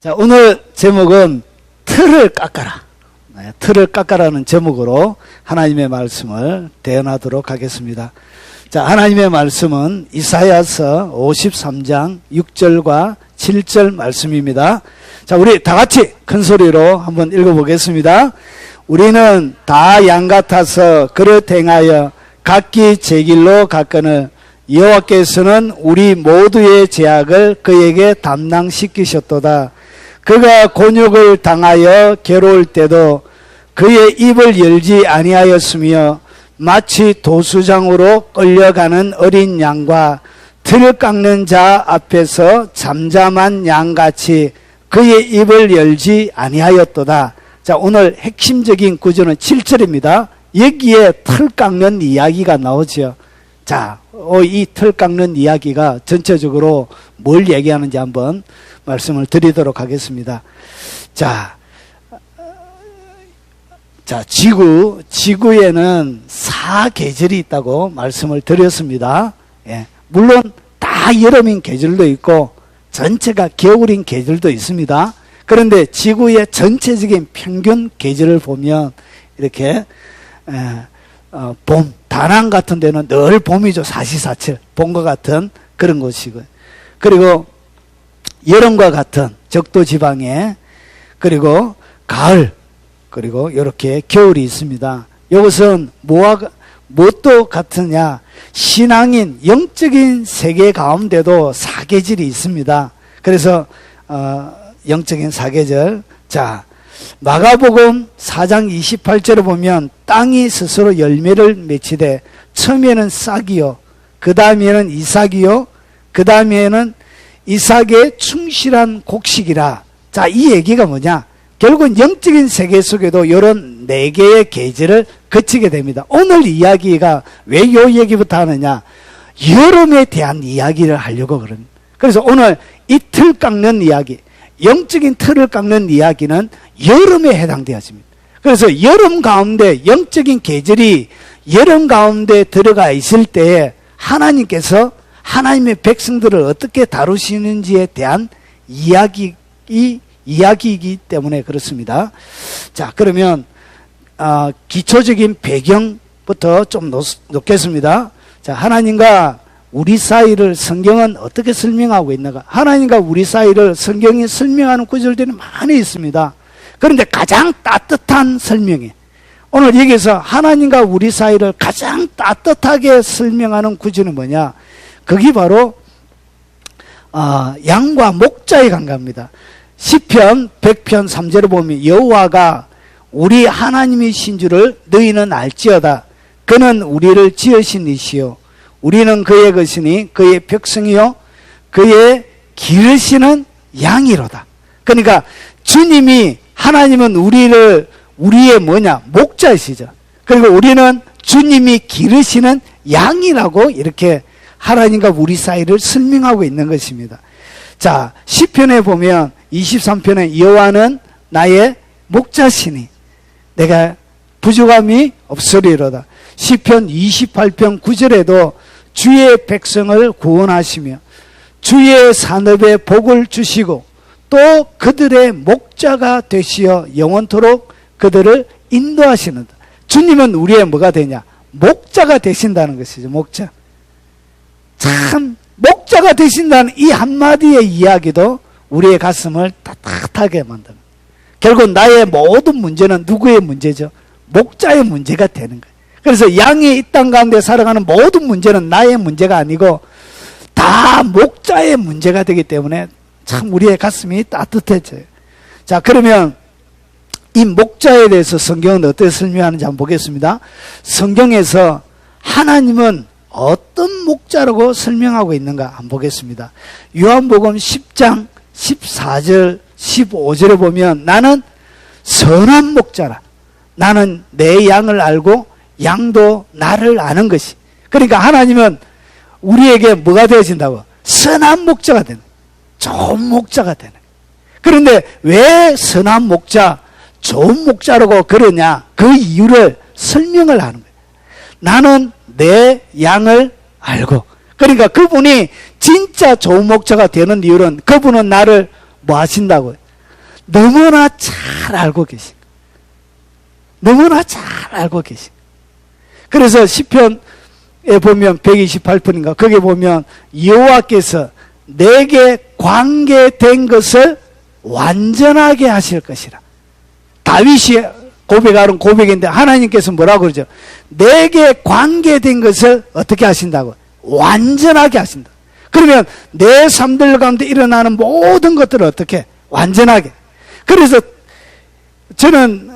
자, 오늘 제목은 틀을 깎아라. 네, 틀을 깎아라는 제목으로 하나님의 말씀을 대언하도록 하겠습니다. 자, 하나님의 말씀은 이사야서 53장 6절과 7절 말씀입니다. 자, 우리 다 같이 큰 소리로 한번 읽어보겠습니다. 우리는 다 양 같아서 그릇 행하여 각기 제 길로 갔거늘 여호와께서는 우리 모두의 죄악을 그에게 담당시키셨도다. 그가 곤욕을 당하여 괴로울 때도 그의 입을 열지 아니하였으며 마치 도수장으로 끌려가는 어린 양과 틀 깎는 자 앞에서 잠잠한 양같이 그의 입을 열지 아니하였도다. 자, 오늘 핵심적인 구절은 7절입니다. 여기에 틀 깎는 이야기가 나오죠. 자, 이 틀 깎는 이야기가 전체적으로 뭘 얘기하는지 한번 말씀을 드리도록 하겠습니다. 자, 지구에는 4계절이 있다고 말씀을 드렸습니다. 예, 물론 다 여름인 계절도 있고 전체가 겨울인 계절도 있습니다. 그런데 지구의 전체적인 평균 계절을 보면 이렇게 봄, 다낭 같은 데는 늘 봄이죠. 사시사철, 봄과 같은 그런 곳이고요. 그리고 여름과 같은 적도 지방에, 그리고 가을, 그리고 이렇게 겨울이 있습니다. 이것은 무엇도 같으냐? 신앙인 영적인 세계 가운데도 사계절이 있습니다. 그래서 영적인 사계절. 자, 마가복음 4장 28절에 보면 땅이 스스로 열매를 맺히되 처음에는 싹이요, 그 다음에는 이삭이요, 그 다음에는 이삭의 충실한 곡식이라. 자, 이 얘기가 뭐냐? 결국은 영적인 세계 속에도 이런 4개의 계절을 거치게 됩니다. 오늘 이야기가 왜 이 얘기부터 하느냐? 여름에 대한 이야기를 하려고 그럽니다. 그래서 오늘 이 틀 깎는 이야기, 영적인 틀을 깎는 이야기는 여름에 해당되어집니다. 그래서 여름 가운데, 영적인 계절이 여름 가운데 들어가 있을 때에 하나님께서 하나님의 백성들을 어떻게 다루시는지에 대한 이야기이기 때문에 그렇습니다. 자, 그러면 기초적인 배경부터 좀 놓겠습니다. 자, 하나님과 우리 사이를 성경은 어떻게 설명하고 있는가? 하나님과 우리 사이를 성경이 설명하는 구절들이 많이 있습니다. 그런데 가장 따뜻한 설명이, 오늘 여기서 하나님과 우리 사이를 가장 따뜻하게 설명하는 구절은 뭐냐? 그게 바로 양과 목자의 관계입니다. 시편 100편 3절을 보면 여호와가 우리 하나님이신 줄을 너희는 알지어다. 그는 우리를 지으신 이시요 우리는 그의 것이니 그의 백성이요 그의 기르시는 양이로다. 그러니까 주님이, 하나님은 우리의 뭐냐? 목자이시죠. 그리고 우리는 주님이 기르시는 양이라고 이렇게 하나님과 우리 사이를 설명하고 있는 것입니다. 자, 시편에 보면 23편에 여호와는 나의 목자시니 내가 부족함이 없으리로다. 시편 28편 9절에도 주의 백성을 구원하시며 주의 산업에 복을 주시고 또 그들의 목자가 되시어 영원토록 그들을 인도하시는다. 주님은 우리의 뭐가 되냐? 목자가 되신다는 것이죠. 목자. 참, 목자가 되신다는 이 한마디의 이야기도 우리의 가슴을 따뜻하게 만듭니다. 결국 나의 모든 문제는 누구의 문제죠? 목자의 문제가 되는 거예요. 그래서 양이 이 땅 가운데 살아가는 모든 문제는 나의 문제가 아니고 다 목자의 문제가 되기 때문에 참 우리의 가슴이 따뜻해져요. 자, 그러면 이 목자에 대해서 성경은 어떻게 설명하는지 한번 보겠습니다. 성경에서 하나님은 어떤 목자라고 설명하고 있는가 한번 보겠습니다. 요한복음 10장 14절 15절에 보면 나는 선한 목자라. 나는 내 양을 알고 양도 나를 아는 것이. 그러니까 하나님은 우리에게 뭐가 되어진다고? 선한 목자가 되는, 좋은 목자가 되는. 그런데 왜 선한 목자, 좋은 목자라고 그러냐? 그 이유를 설명을 하는 거예요. 나는 내 양을 알고. 그러니까 그분이 진짜 좋은 목자가 되는 이유는 그분은 나를 뭐 하신다고요? 너무나 잘 알고 계신 거예요. 너무나 잘 알고 계신 거예요. 그래서 시편에 보면 128편인가 거기에 보면 여호와께서 내게 관계된 것을 완전하게 하실 것이라. 다윗이 고백하는 고백인데 하나님께서 뭐라고 그러죠? 내게 관계된 것을 어떻게 하신다고? 완전하게 하신다. 그러면 내 삶들 가운데 일어나는 모든 것들을 어떻게? 완전하게. 그래서 저는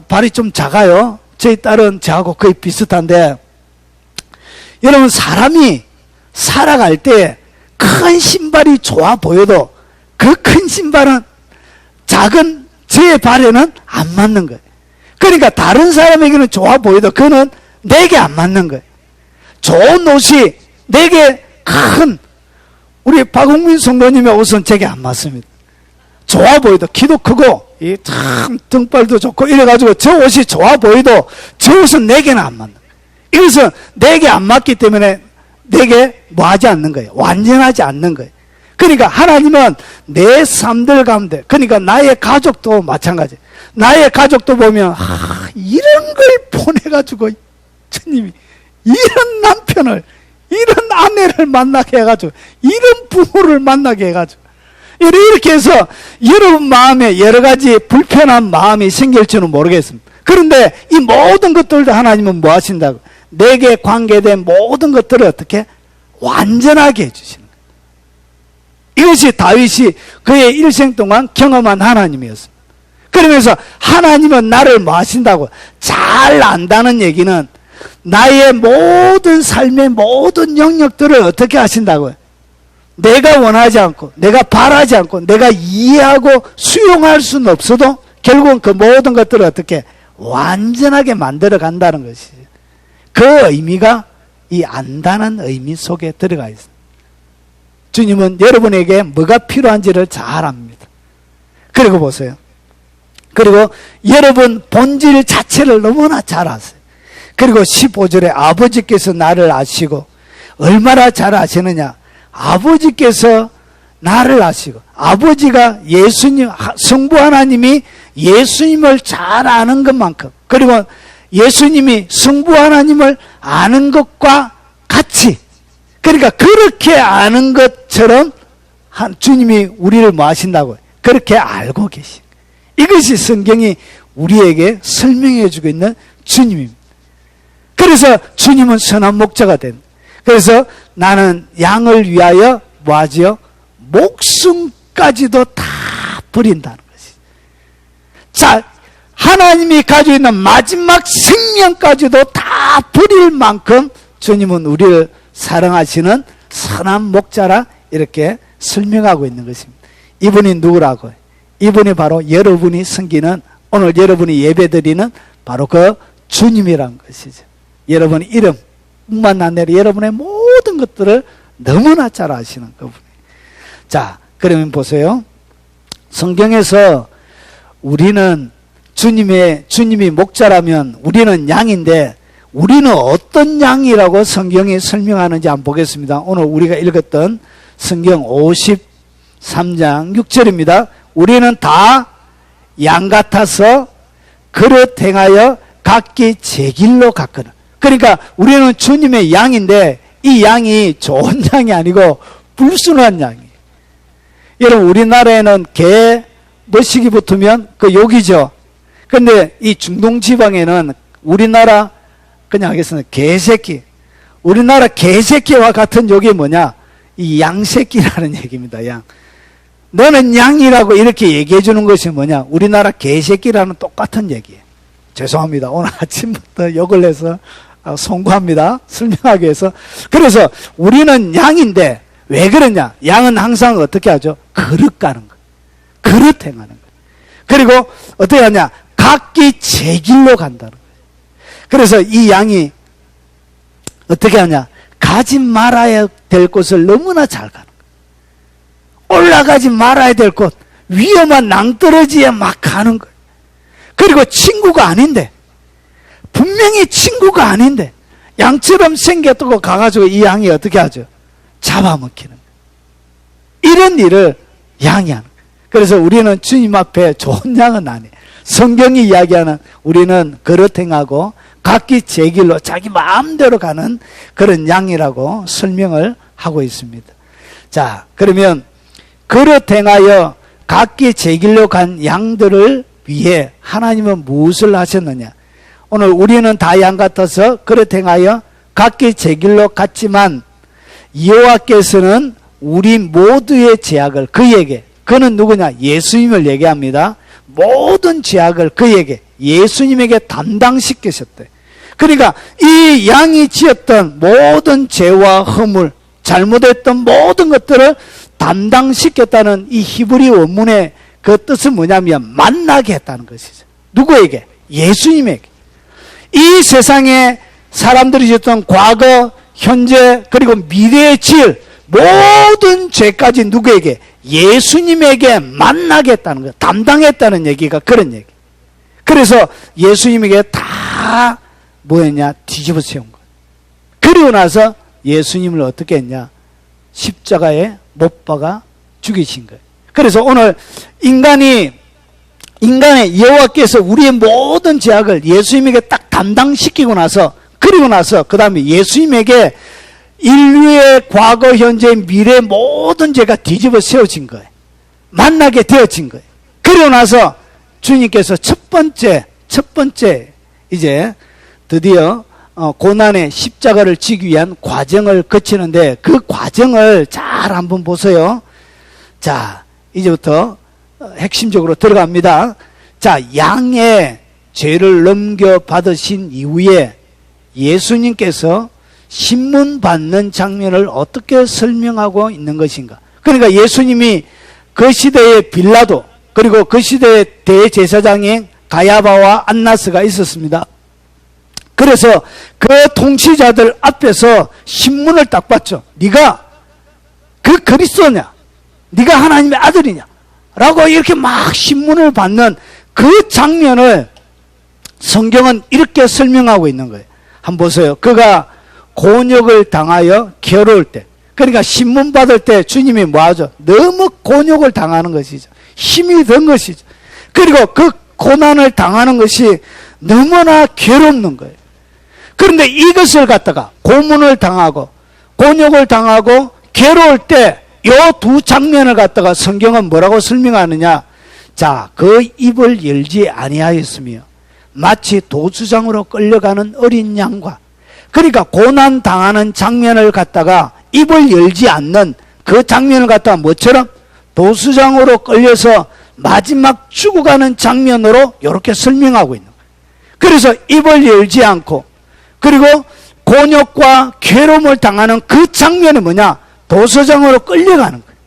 발이 좀 작아요. 저희 딸은 저하고 거의 비슷한데, 여러분 사람이 살아갈 때 큰 신발이 좋아 보여도 그 큰 신발은 작은 제 발에는 안 맞는 거예요. 그러니까 다른 사람에게는 좋아 보여도 그는 내게 안 맞는 거예요. 좋은 옷이 내게 큰 우리 박홍민 성도님의 옷은 제게 안 맞습니다. 좋아 보여도 키도 크고 참 등발도 좋고 이래가지고 저 옷이 좋아 보여도 저 옷은 내게는 안 맞는 거예요. 이것은 내게 안 맞기 때문에 내게 뭐 하지 않는 거예요. 완전하지 않는 거예요. 그러니까 하나님은 내 삶들 가운데, 그러니까 나의 가족도 마찬가지. 나의 가족도 보면 이런 걸 보내가지고 주님이 이런 남편을, 이런 아내를 만나게 해가지고, 이런 부모를 만나게 해가지고, 이렇게 해서 여러분 마음에 여러 가지 불편한 마음이 생길지는 모르겠습니다. 그런데 이 모든 것들도 하나님은 뭐 하신다고? 내게 관계된 모든 것들을 어떻게? 완전하게 해주시는 거예요. 이것이 다윗이 그의 일생 동안 경험한 하나님이었습니다. 그러면서 하나님은 나를 뭐 하신다고? 잘 안다는 얘기는 나의 모든 삶의 모든 영역들을 어떻게 하신다고요? 내가 원하지 않고, 내가 바라지 않고, 내가 이해하고 수용할 수는 없어도 결국은 그 모든 것들을 어떻게 완전하게 만들어 간다는 것이죠. 그 의미가 이 안다는 의미 속에 들어가 있습니다. 주님은 여러분에게 뭐가 필요한지를 잘 압니다. 그리고 보세요. 그리고 여러분 본질 자체를 너무나 잘 아세요. 그리고 15절에 아버지께서 나를 아시고, 얼마나 잘 아시느냐? 아버지께서 나를 아시고, 아버지가 예수님, 성부 하나님이 예수님을 잘 아는 것만큼, 그리고 예수님이 성부 하나님을 아는 것과 같이, 그러니까 그렇게 아는 것처럼 주님이 우리를 뭐 하신다고요? 그렇게 알고 계신, 이것이 성경이 우리에게 설명해 주고 있는 주님입니다. 그래서 주님은 선한 목자가 된, 그래서 나는 양을 위하여 뭐 하지요? 목숨까지도 다 버린다는 것이. 자, 하나님이 가지고 있는 마지막 생명까지도 다 버릴 만큼 주님은 우리를 사랑하시는 선한 목자라 이렇게 설명하고 있는 것입니다. 이분이 누구라고요? 이분이 바로 여러분이 섬기는, 오늘 여러분이 예배드리는 바로 그 주님이란 것이죠. 여러분의 이름뿐만 아니라 여러분의 모든 것들을 너무나 잘 아시는 그분이. 자, 그러면 보세요. 성경에서 우리는 주님이 목자라면 우리는 양인데, 우리는 어떤 양이라고 성경이 설명하는지 한번 보겠습니다. 오늘 우리가 읽었던 성경 53장 6절입니다. 우리는 다 양 같아서 그릇 행하여 각기 제 길로 갔거든. 그러니까 우리는 주님의 양인데 이 양이 좋은 양이 아니고 불순한 양이에요. 여러분, 우리나라에는 개 머시기 붙으면 그 욕이죠. 근데 이 중동 지방에는 우리나라 그냥 하겠습니다. 개새끼. 우리나라 개새끼와 같은 욕이 뭐냐? 이 양새끼라는 얘기입니다. 양. 너는 양이라고 이렇게 얘기해 주는 것이 뭐냐? 우리나라 개새끼라는 똑같은 얘기예요. 죄송합니다. 오늘 아침부터 욕을 해서 송구합니다. 설명하기 위해서. 그래서 우리는 양인데 왜 그러냐? 양은 항상 어떻게 하죠? 그릇 가는 거예요. 그릇 행하는 거예요. 그리고 어떻게 하냐? 각기 제 길로 간다는 거예요. 그래서 이 양이 어떻게 하냐? 가지 말아야 될 곳을 너무나 잘 가는 거예요. 올라가지 말아야 될 곳, 위험한 낭떠러지에 막 가는 거예요. 그리고 친구가 아닌데, 분명히 친구가 아닌데 양처럼 생겼다고 가가지고 이 양이 어떻게 하죠? 잡아먹히는 거예요. 이런 일을 양이 하는 거예요. 그래서 우리는 주님 앞에 좋은 양은 아니에요. 성경이 이야기하는 우리는 그릇 행하고 각기 제 길로 자기 마음대로 가는 그런 양이라고 설명을 하고 있습니다. 자, 그러면 그릇 행하여 각기 제 길로 간 양들을 위해 하나님은 무엇을 하셨느냐? 오늘 우리는 다 양 같아서 그릇 행하여 각기 제 길로 갔지만 여호와께서는 우리 모두의 죄악을 그에게, 그는 누구냐? 예수님을 얘기합니다. 모든 죄악을 그에게, 예수님에게 담당시키셨대. 그러니까 이 양이 지었던 모든 죄와 허물, 잘못했던 모든 것들을 담당시켰다는 이 히브리 원문의 그 뜻은 뭐냐면 만나게 했다는 것이죠. 누구에게? 예수님에게. 이 세상에 사람들이 지었던 과거, 현재, 그리고 미래에 지을 모든 죄까지 누구에게? 예수님에게 만나게 했다는 거예요. 담당했다는 얘기가 그런 얘기. 그래서 예수님에게 다 뭐였냐? 뒤집어 세운 거예요. 그리고 나서 예수님을 어떻게 했냐? 십자가에 못 박아 죽이신 거예요. 그래서 오늘 인간의 여호와께서 우리의 모든 죄악을 예수님에게 딱 담당시키고 나서, 그리고 나서 그 다음에 예수님에게 인류의 과거, 현재, 미래 모든 죄가 뒤집어 세워진 거예요. 만나게 되어진 거예요. 그리고 나서 주님께서 첫 번째 이제 드디어 고난의 십자가를 지기 위한 과정을 거치는데 그 과정을 잘 한번 보세요. 자, 이제부터 핵심적으로 들어갑니다. 자, 양의 죄를 넘겨받으신 이후에 예수님께서 신문 받는 장면을 어떻게 설명하고 있는 것인가? 그러니까 예수님이 그 시대의 빌라도, 그리고 그 시대의 대제사장인 가야바와 안나스가 있었습니다. 그래서 그 통치자들 앞에서 신문을 딱 받죠. 네가 그 그리스도냐? 네가 하나님의 아들이냐? 라고 이렇게 막 신문을 받는 그 장면을 성경은 이렇게 설명하고 있는 거예요. 한번 보세요. 그가 곤욕을 당하여 괴로울 때, 그러니까 신문 받을 때 주님이 뭐하죠? 너무 곤욕을 당하는 것이죠. 힘이 든 것이죠. 그리고 그 고난을 당하는 것이 너무나 괴롭는 거예요. 그런데 이것을 갖다가 고문을 당하고 곤욕을 당하고 괴로울 때 이 두 장면을 갖다가 성경은 뭐라고 설명하느냐? 자, 그 입을 열지 아니하였으며 마치 도수장으로 끌려가는 어린 양과, 그러니까 고난 당하는 장면을 갖다가 입을 열지 않는 그 장면을 갖다가 뭐처럼? 도수장으로 끌려서 마지막 죽어가는 장면으로 이렇게 설명하고 있는 거예요. 그래서 입을 열지 않고, 그리고 곤욕과 괴로움을 당하는 그 장면이 뭐냐? 도수장으로 끌려가는 거예요.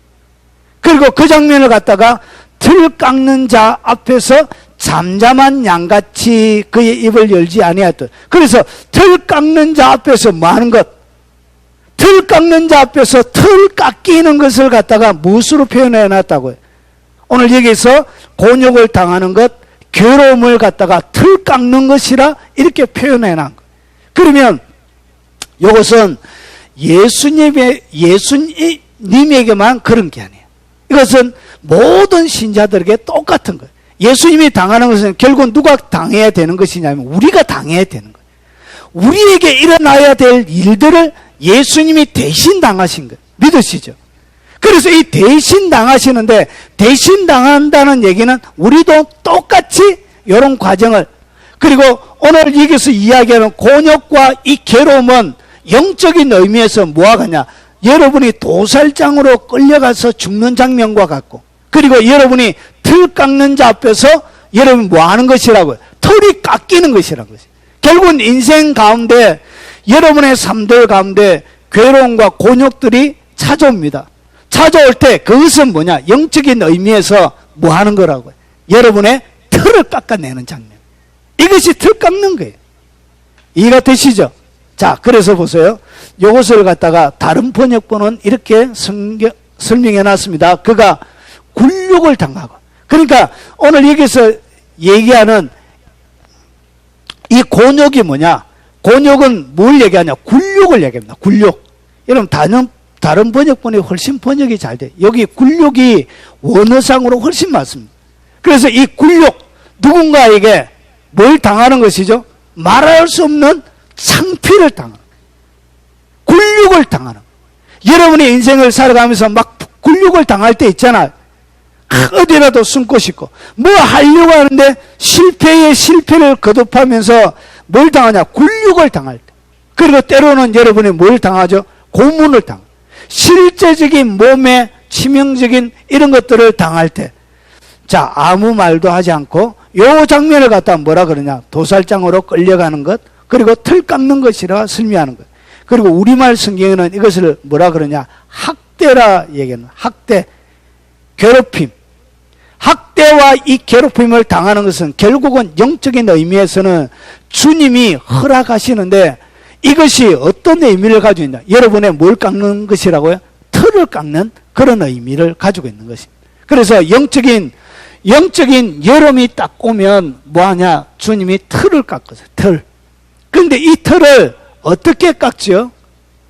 그리고 그 장면을 갖다가 틀 깎는 자 앞에서 잠잠한 양같이 그의 입을 열지 아니하였던. 그래서 틀 깎는 자 앞에서 뭐 하는 것? 틀 깎는 자 앞에서 틀 깎이는 것을 갖다가 무엇으로 표현해 놨다고요? 오늘 여기서 곤욕을 당하는 것, 괴로움을 갖다가 틀 깎는 것이라 이렇게 표현해 놨 거예요. 그러면 이것은 예수님에게만 그런 게 아니에요. 이것은 모든 신자들에게 똑같은 거예요. 예수님이 당하는 것은 결국 누가 당해야 되는 것이냐면 우리가 당해야 되는 거예요. 우리에게 일어나야 될 일들을 예수님이 대신 당하신 거예요. 믿으시죠? 그래서 이 대신 당하시는데, 대신 당한다는 얘기는 우리도 똑같이 이런 과정을, 그리고 오늘 여기서 이야기하는 곤욕과 이 괴로움은 영적인 의미에서 뭐와 같냐? 여러분이 도살장으로 끌려가서 죽는 장면과 같고, 그리고 여러분이 틀 깎는 자 앞에서 여러분이 뭐 하는 것이라고요? 털이 깎이는 것이라는 것이에요. 결국은 인생 가운데, 여러분의 삶들 가운데 괴로움과 곤욕들이 찾아옵니다. 찾아올 때 그것은 뭐냐? 영적인 의미에서 뭐 하는 거라고요? 여러분의 털을 깎아내는 장면. 이것이 털 깎는 거예요. 이해가 되시죠? 자, 그래서 보세요. 이것을 갖다가 다른 번역본은 이렇게 설명해 놨습니다. 그가 굴욕을 당하고. 그러니까 오늘 여기서 얘기하는 이 곤욕이 뭐냐? 곤욕은 뭘 얘기하냐? 굴욕을 얘기합니다. 굴욕. 여러분 다른 번역본이 훨씬 번역이 잘 돼. 여기 굴욕이 원어상으로 훨씬 많습니다. 그래서 이 굴욕, 누군가에게 뭘 당하는 것이죠? 말할 수 없는 창피를 당하는, 굴욕을 당하는. 여러분의 인생을 살아가면서 막 굴욕을 당할 때 있잖아요. 어디라도 숨고 싶고 뭐 하려고 하는데 실패에 실패를 거듭하면서 뭘 당하냐? 굴욕을 당할 때. 그리고 때로는 여러분이 뭘 당하죠? 고문을 당하죠. 실제적인 몸에 치명적인 이런 것들을 당할 때, 자, 아무 말도 하지 않고 요 장면을 갖다 뭐라 그러냐? 도살장으로 끌려가는 것, 그리고 틀 깎는 것이라 설명하는 것. 그리고 우리말 성경에는 이것을 뭐라 그러냐? 학대라 얘기하는, 학대, 괴롭힘. 학대와 이 괴롭힘을 당하는 것은 결국은 영적인 의미에서는 주님이 허락하시는데, 이것이 어떤 의미를 가지고 있냐? 여러분의 뭘 깎는 것이라고요? 틀을 깎는 그런 의미를 가지고 있는 것입니다. 그래서 영적인 여름이 딱 오면 뭐하냐? 주님이 틀을 깎으세요. 틀. 그런데 이 틀을 어떻게 깎죠?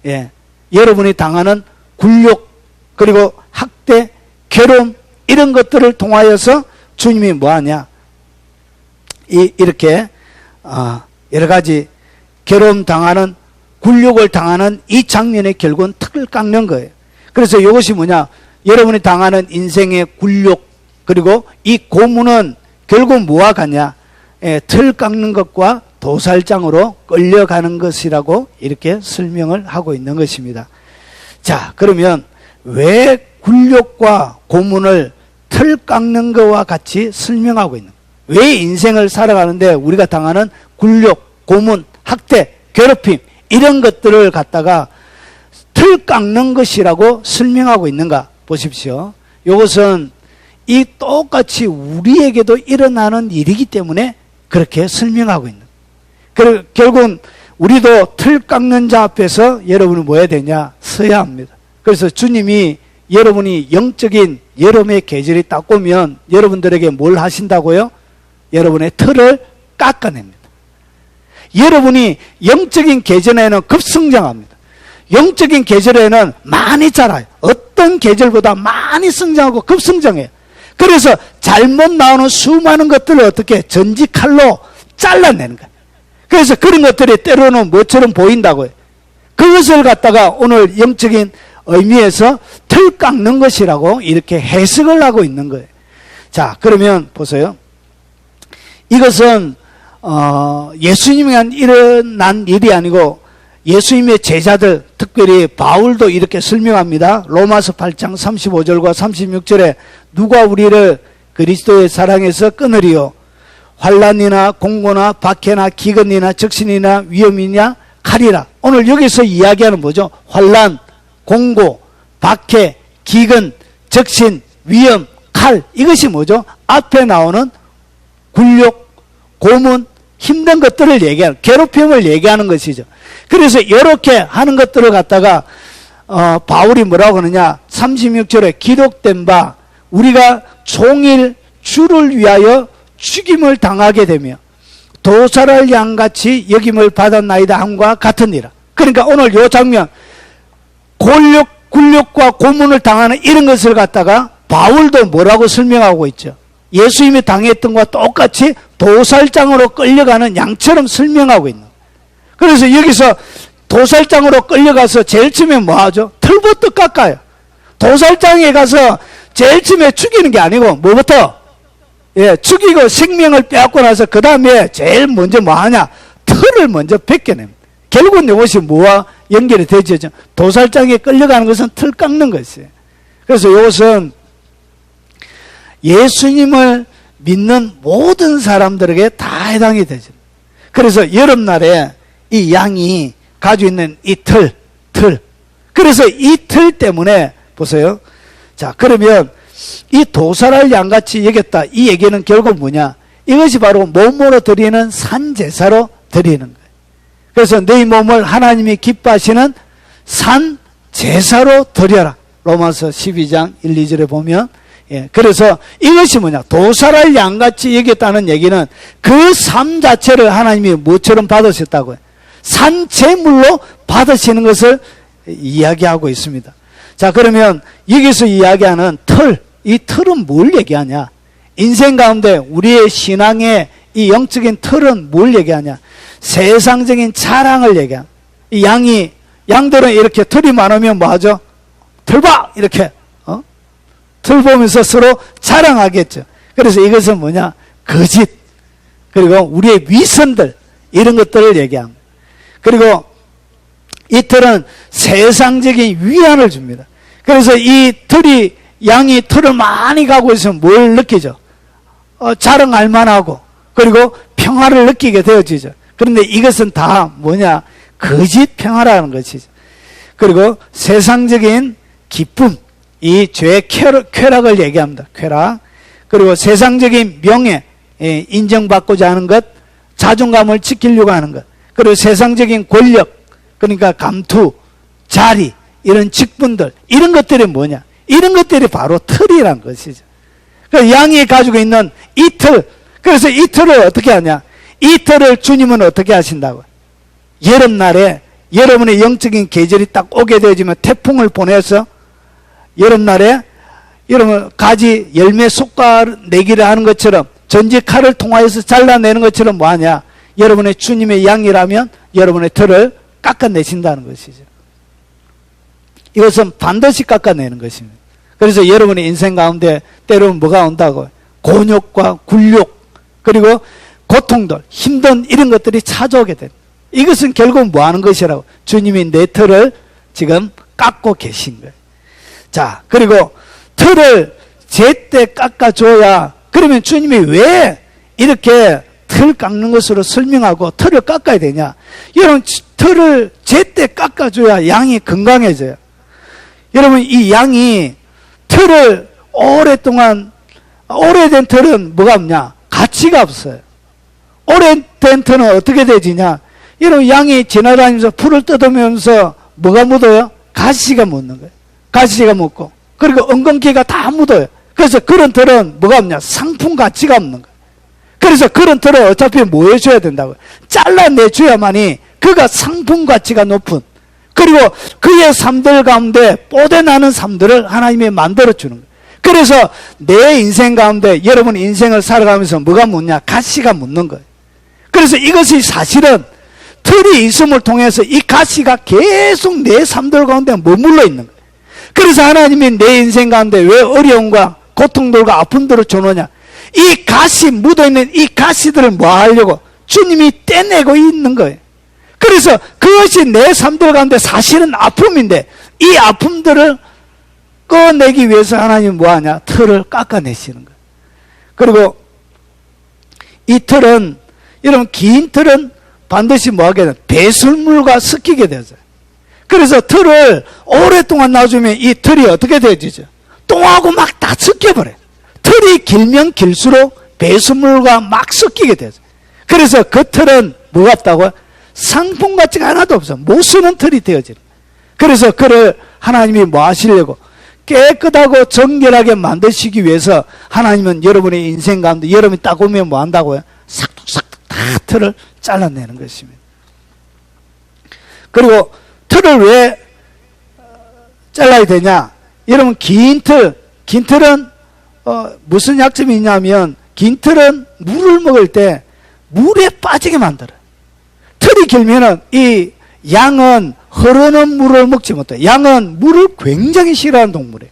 예, 여러분이 당하는 굴욕, 그리고 학대, 괴로움, 이런 것들을 통하여서 주님이 뭐하냐? 이렇게 여러 가지 괴로움 당하는, 굴욕을 당하는 이 장면의 결국은 틀을 깎는 거예요. 그래서 이것이 뭐냐? 여러분이 당하는 인생의 굴욕, 그리고 이 고문은 결국 뭐와 같냐? 틀 깎는 것과 도살장으로 끌려가는 것이라고 이렇게 설명을 하고 있는 것입니다. 자, 그러면 왜 굴욕과 고문을 틀 깎는 것과 같이 설명하고 있는 거예요? 왜 인생을 살아가는데 우리가 당하는 굴욕, 고문, 학대, 괴롭힘, 이런 것들을 갖다가 틀 깎는 것이라고 설명하고 있는가? 보십시오. 이것은 이 똑같이 우리에게도 일어나는 일이기 때문에 그렇게 설명하고 있는 거예요. 결국은 우리도 틀 깎는 자 앞에서 여러분이 뭐 해야 되냐? 서야 합니다. 그래서 주님이 여러분이 영적인 여름의 계절이 딱 오면 여러분들에게 뭘 하신다고요? 여러분의 틀을 깎아냅니다. 여러분이 영적인 계절에는 급성장합니다. 영적인 계절에는 많이 자라요. 어떤 계절보다 많이 성장하고 급성장해요. 그래서 잘못 나오는 수많은 것들을 어떻게 전지칼로 잘라내는 거예요. 그래서 그런 것들이 때로는 뭐처럼 보인다고요. 그것을 갖다가 오늘 영적인 의미에서 틀 깎는 것이라고 이렇게 해석을 하고 있는 거예요. 자, 그러면 보세요. 이것은 예수님이 일어난 일이 아니고 예수님의 제자들, 특별히 바울도 이렇게 설명합니다. 로마서 8장 35절과 36절에 누가 우리를 그리스도의 사랑에서 끊으리요? 환난이나 공고나 박해나 기근이나 적신이나 위험이냐 칼이라. 오늘 여기서 이야기하는 뭐죠? 환난, 공고, 박해, 기근, 적신, 위험, 칼. 이것이 뭐죠? 앞에 나오는 굴욕, 고문, 힘든 것들을 얘기하는, 괴롭힘을 얘기하는 것이죠. 그래서 이렇게 하는 것들을 갖다가 바울이 뭐라고 하느냐? 36절에 기록된 바 우리가 종일 주를 위하여 죽임을 당하게 되며 도살할 양같이 여김을 받았나이다 함과 같으니라. 그러니까 오늘 이 장면, 굴욕과 고문을 당하는 이런 것을 갖다가 바울도 뭐라고 설명하고 있죠? 예수님이 당했던 것과 똑같이 도살장으로 끌려가는 양처럼 설명하고 있는 거예요. 그래서 여기서 도살장으로 끌려가서 제일 처음에 뭐 하죠? 털부터 깎아요. 도살장에 가서 제일 처음에 죽이는 게 아니고 뭐부터? 예, 죽이고 생명을 빼앗고 나서 그 다음에 제일 먼저 뭐 하냐? 털을 먼저 벗겨냅니다. 결국은 이것이 뭐와 연결이 되죠? 도살장에 끌려가는 것은 털 깎는 것이에요. 그래서 이것은 예수님을 믿는 모든 사람들에게 다 해당이 되죠. 그래서 여름날에 이 양이 가지고 있는 이 틀. 그래서 이 틀 때문에 보세요. 자, 그러면 이 도살할 양같이 여겼다. 이 얘기는 결국 뭐냐? 이것이 바로 몸으로 드리는 산제사로 드리는 거예요. 그래서 너희 몸을 하나님이 기뻐하시는 산제사로 드려라. 로마서 12장 1, 2절에 보면 예, 그래서 이것이 뭐냐? 도살할 양같이 여겼다는 얘기는 그 삶 자체를 하나님이 뭐처럼 받으셨다고요? 산제물로 받으시는 것을 이야기하고 있습니다. 자, 그러면 여기서 이야기하는 틀, 이 틀은 뭘 얘기하냐? 인생 가운데 우리의 신앙의 이 영적인 틀은 뭘 얘기하냐? 세상적인 자랑을 얘기하냐? 이 양들은 이렇게 틀이 많으면 뭐 하죠? 틀 봐! 이렇게, 틀 보면서 서로 자랑하겠죠. 그래서 이것은 뭐냐? 거짓. 그리고 우리의 위선들, 이런 것들을 얘기합니다. 그리고 이 틀은 세상적인 위안을 줍니다. 그래서 이 틀이, 양이 틀을 많이 가고 있으면 뭘 느끼죠? 자랑할 만하고, 그리고 평화를 느끼게 되어지죠. 그런데 이것은 다 뭐냐? 거짓 평화라는 것이죠. 그리고 세상적인 기쁨, 이 죄의 쾌락을 얘기합니다. 쾌락. 그리고 세상적인 명예, 인정받고자 하는 것, 자존감을 지키려고 하는 것. 그리고 세상적인 권력, 그러니까 감투, 자리, 이런 직분들, 이런 것들이 뭐냐? 이런 것들이 바로 틀이란 것이죠. 그 양이 가지고 있는 이 틀, 그래서 이 틀을 어떻게 하냐? 이 틀을 주님은 어떻게 하신다고? 여름날에 여러분의 영적인 계절이 딱 오게 되어지면 태풍을 보내서 여름날에 여러분 가지 열매 솎아내기를 하는 것처럼 전지 칼을 통하여서 잘라내는 것처럼 뭐하냐? 여러분의 주님의 양이라면 여러분의 틀을 깎아내신다는 것이죠. 이것은 반드시 깎아내는 것입니다. 그래서 여러분의 인생 가운데 때로는 뭐가 온다고? 곤욕과 굴욕, 그리고 고통들, 힘든 이런 것들이 찾아오게 됩니다. 이것은 결국 뭐 하는 것이라고? 주님이 내 틀을 지금 깎고 계신 거예요. 자, 그리고 틀을 제때 깎아줘야, 그러면 주님이 왜 이렇게 틀 깎는 것으로 설명하고 틀을 깎아야 되냐? 여러분, 틀을 제때 깎아줘야 양이 건강해져요. 여러분, 이 양이 틀을 오랫동안, 오래된 틀은 뭐가 없냐? 가치가 없어요. 오래된 틀은 어떻게 되지냐? 여러분, 양이 지나다니면서 풀을 뜯으면서 뭐가 묻어요? 가시가 묻는 거예요. 가시가 묻고, 그리고 엉겅퀴가 다 묻어요. 그래서 그런 틀은 뭐가 없냐? 상품 가치가 없는 거예요. 그래서 그런 틀을 어차피 뭐 해줘야 된다고요? 잘라내줘야만이 그가 상품 가치가 높은, 그리고 그의 삶들 가운데 뽀대나는 삶들을 하나님이 만들어주는 거예요. 그래서 내 인생 가운데 여러분 인생을 살아가면서 뭐가 묻냐? 가시가 묻는 거예요. 그래서 이것이 사실은 틀이 있음을 통해서 이 가시가 계속 내 삶들 가운데 머물러 있는 거예요. 그래서 하나님이 내 인생 가운데 왜 어려움과 고통들과 아픔들을 주느냐? 이 가시 묻어있는 이 가시들을 뭐 하려고? 주님이 떼내고 있는 거예요. 그래서 그것이 내 삶들 가운데 사실은 아픔인데 이 아픔들을 꺼내기 위해서 하나님은 뭐 하냐? 틀을 깎아내시는 거예요. 그리고 이 틀은, 여러분, 긴 틀은 반드시 뭐 하게 되나? 배설물과 섞이게 되죠. 그래서 틀을 오랫동안 놔주면 이 틀이 어떻게 되어지죠? 똥하고 막 다 섞여버려요. 틀이 길면 길수록 배설물과 막 섞이게 되죠. 그래서 그 틀은 뭐가 없다고요? 상품 가치가 하나도 없어. 못 쓰는 틀이 되어지는 거예요. 그래서 그를 하나님이 뭐 하시려고? 깨끗하고 정결하게 만드시기 위해서 하나님은 여러분의 인생 가운데 여러분이 딱 오면 뭐 한다고요? 싹둑싹둑 다 틀을 잘라내는 것입니다. 그리고 틀을 왜 잘라야 되냐? 여러분, 긴 틀은 무슨 약점이 있냐면 긴 틀은 물을 먹을 때 물에 빠지게 만들어요. 틀이 길면은 이 양은 흐르는 물을 먹지 못해요. 양은 물을 굉장히 싫어하는 동물이에요.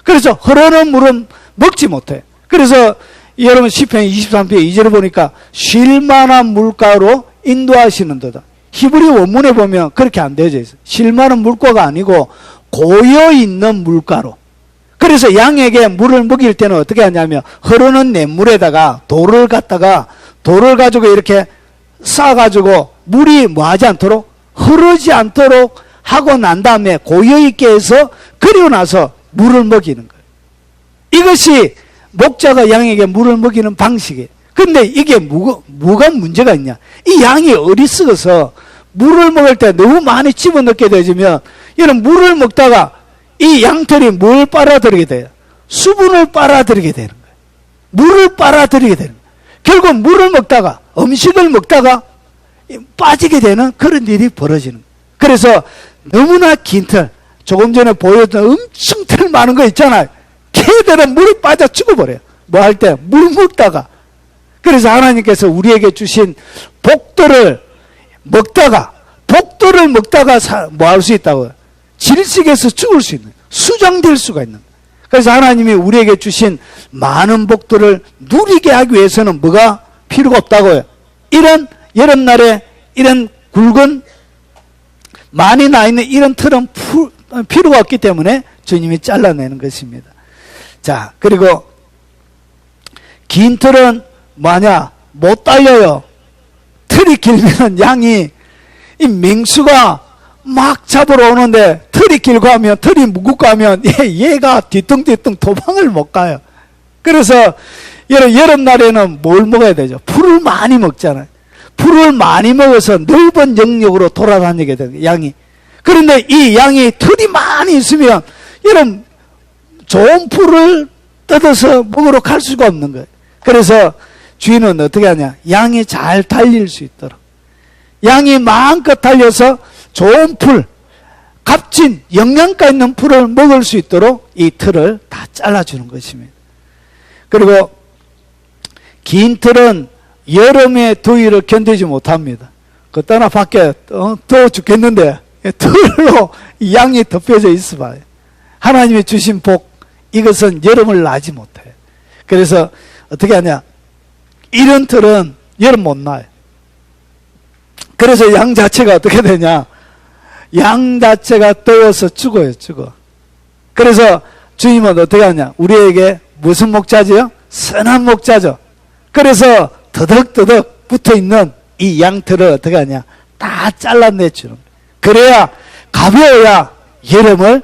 그래서 흐르는 물은 먹지 못해요. 그래서 여러분 시편 23편 2절을 보니까 쉴 만한 물가로 인도하시는 도다. 히브리 원문에 보면 그렇게 안 되어져 있어요. 쉴 만한 물가가 아니고 고여있는 물가로. 그래서 양에게 물을 먹일 때는 어떻게 하냐면 흐르는 냇물에다가 돌을 가지고 이렇게 쌓아가지고 물이 뭐 하지 않도록, 흐르지 않도록 하고 난 다음에 고여있게 해서 그리고 나서 물을 먹이는 거예요. 이것이 목자가 양에게 물을 먹이는 방식이에요. 근데 이게 뭐가 문제가 있냐? 이 양이 어리석어서 물을 먹을 때 너무 많이 집어넣게 되면 이런 물을 먹다가 이 양털이 뭘 빨아들이게 돼요? 수분을 빨아들이게 되는 거예요. 물을 빨아들이게 되는 거예요. 결국 물을 먹다가, 음식을 먹다가 빠지게 되는 그런 일이 벌어지는 거예요. 그래서 너무나 긴 틀, 조금 전에 보여줬던 엄청 털 많은 거 있잖아요. 개들은 물에 빠져 죽어버려요. 뭐 할 때? 물 먹다가. 그래서 하나님께서 우리에게 주신 복도를 먹다가 뭐 할 수 있다고요? 질식해서 죽을 수 있는, 수정될 수가 있는. 그래서 하나님이 우리에게 주신 많은 복도를 누리게 하기 위해서는 뭐가 필요가 없다고요? 이런 여름날에 이런 굵은 많이 나 있는 이런 틀은 필요가 없기 때문에 주님이 잘라내는 것입니다. 자, 그리고 긴 틀은 뭐냐? 못 달려요. 틀이 길면 양이 이 맹수가 막 잡으러 오는데 틀이 길고 하면, 틀이 무겁고 하면 얘가 뒤뚱뒤뚱 도망을 못 가요. 그래서 여름날에는 뭘 먹어야 되죠? 풀을 많이 먹잖아요. 풀을 많이 먹어서 넓은 영역으로 돌아다니게 돼요, 양이. 그런데 이 양이 틀이 많이 있으면 이런 좋은 풀을 뜯어서 먹으러 갈 수가 없는 거예요. 그래서 주인은 어떻게 하냐? 양이 잘 달릴 수 있도록. 양이 마음껏 달려서 좋은 풀, 값진 영양가 있는 풀을 먹을 수 있도록 이 틀을 다 잘라주는 것입니다. 그리고 긴 틀은 여름의 더위를 견디지 못합니다. 그때나 밖에 더워 죽겠는데 틀로 양이 덮여져 있어봐요. 하나님이 주신 복, 이것은 여름을 나지 못해요. 그래서 어떻게 하냐? 이런 틀은 여름 못 나요. 그래서 양 자체가 어떻게 되냐? 양 자체가 더워서 죽어요, 죽어. 그래서 주님은 어떻게 하냐? 우리에게 무슨 목자지요? 선한 목자죠. 그래서 더덕더덕 붙어있는 이 양털을 어떻게 하냐? 다 잘라내주는 거예요. 그래야 가벼워야 여름을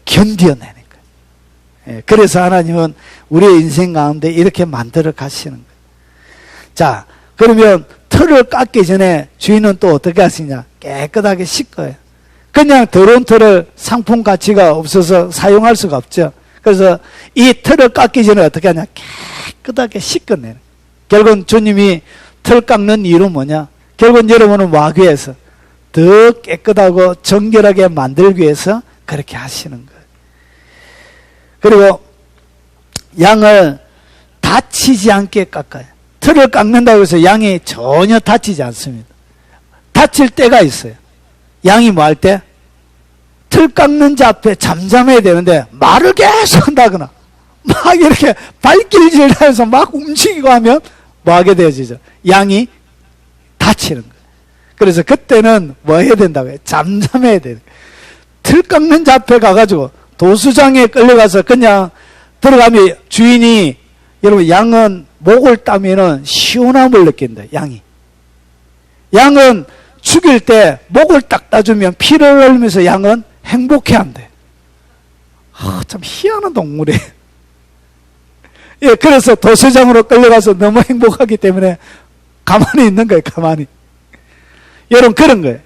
견뎌내는 거예요. 그래서 하나님은 우리의 인생 가운데 이렇게 만들어 가시는 거예요. 자, 그러면 털을 깎기 전에 주인은 또 어떻게 하시냐? 깨끗하게 씻어요. 그냥 더러운 털을 상품 가치가 없어서 사용할 수가 없죠. 그래서 이 털을 깎기 전에 어떻게 하냐? 깨끗하게 씻어내는. 결국은 주님이 털 깎는 이유는 뭐냐? 결국은 여러분은 와귀에서 더 깨끗하고 정결하게 만들기 위해서 그렇게 하시는 거예요. 그리고 양을 다치지 않게 깎아요. 털을 깎는다고 해서 양이 전혀 다치지 않습니다. 다칠 때가 있어요. 양이 뭐 할 때? 털 깎는 자 앞에 잠잠해야 되는데 말을 계속 한다거나 막 이렇게 발길질 하면서 막 움직이고 하면 뭐 하게 되어지죠? 양이 다치는 거예요. 그래서 그때는 뭐 해야 된다고요? 잠잠해야 돼요. 털 깎는 자 앞에 가가지고 도수장에 끌려가서 그냥 들어가면 주인이, 여러분 양은 목을 따면은 시원함을 느낀다, 양이. 양은 죽일 때 목을 딱 따주면 피를 흘리면서 양은 행복해 한대. 참 희한한 동물이에요. 예, 그래서 도수장으로 끌려가서 너무 행복하기 때문에 가만히 있는 거예요, 가만히. 여러분, 그런 거예요.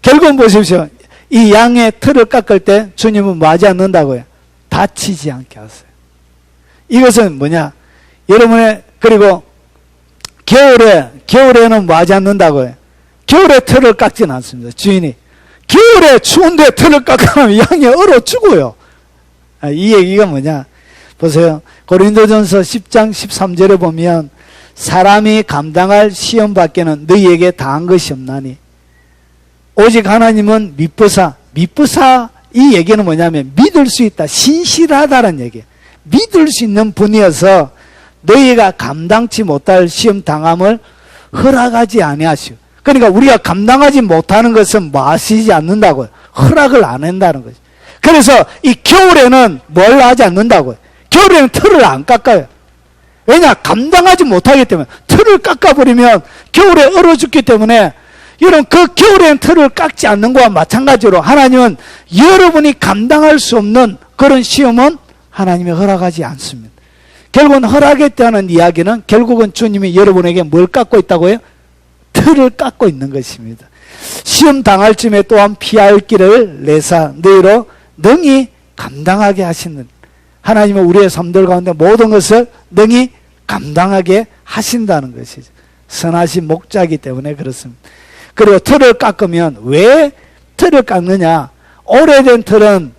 결국은 보십시오. 이 양의 털을 깎을 때 주님은 뭐 하지 않는다고요? 다치지 않게 하세요. 이것은 뭐냐? 여러분의, 그리고 겨울에는 뭐 하지 않는다고요? 겨울에 털을 깎지는 않습니다, 주인이. 겨울에 추운데 털을 깎으면 양이 얼어 죽어요. 이 얘기가 뭐냐? 보세요. 고린도전서 10장 13절에 보면 사람이 감당할 시험 밖에는 너희에게 다한 것이 없나니 오직 하나님은 미쁘사 이 얘기는 뭐냐면 믿을 수 있다, 신실하다는 얘기예요. 믿을 수 있는 분이어서 너희가 감당치 못할 시험 당함을 허락하지 아니하시오. 그러니까 우리가 감당하지 못하는 것은 뭐 하시지 않는다고요? 허락을 안 한다는 거죠. 그래서 이 겨울에는 뭘 하지 않는다고요? 겨울에는 털을 안 깎아요. 왜냐? 감당하지 못하기 때문에. 털을 깎아버리면 겨울에 얼어 죽기 때문에 이런 그 겨울에는 털을 깎지 않는 것과 마찬가지로 하나님은 여러분이 감당할 수 없는 그런 시험은 하나님이 허락하지 않습니다. 결국은 허락했다는 이야기는 결국은 주님이 여러분에게 뭘 깎고 있다고요? 털을 깎고 있는 것입니다. 시험 당할 쯤에 또한 피할 길을 내사 너희로 능히 감당하게 하시는, 하나님은 우리의 삶들 가운데 모든 것을 능히 감당하게 하신다는 것이죠. 선하신 목자이기 때문에 그렇습니다. 그리고 털을 깎으면 왜 털을 깎느냐? 오래된 털은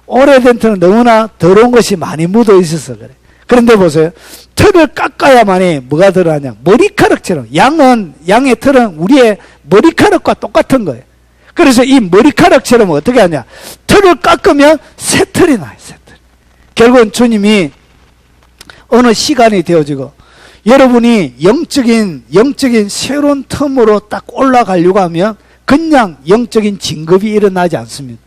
오래된 털은 너무나 더러운 것이 많이 묻어 있어서 그래. 그런데 보세요. 털을 깎아야만이 뭐가 들어가냐. 머리카락처럼. 양의 털은 우리의 머리카락과 똑같은 거예요. 그래서 이 머리카락처럼 어떻게 하냐. 털을 깎으면 새 털이 나요. 새 털. 결국은 주님이 어느 시간이 되어지고 여러분이 영적인 새로운 텀으로 딱 올라가려고 하면 그냥 영적인 진급이 일어나지 않습니다.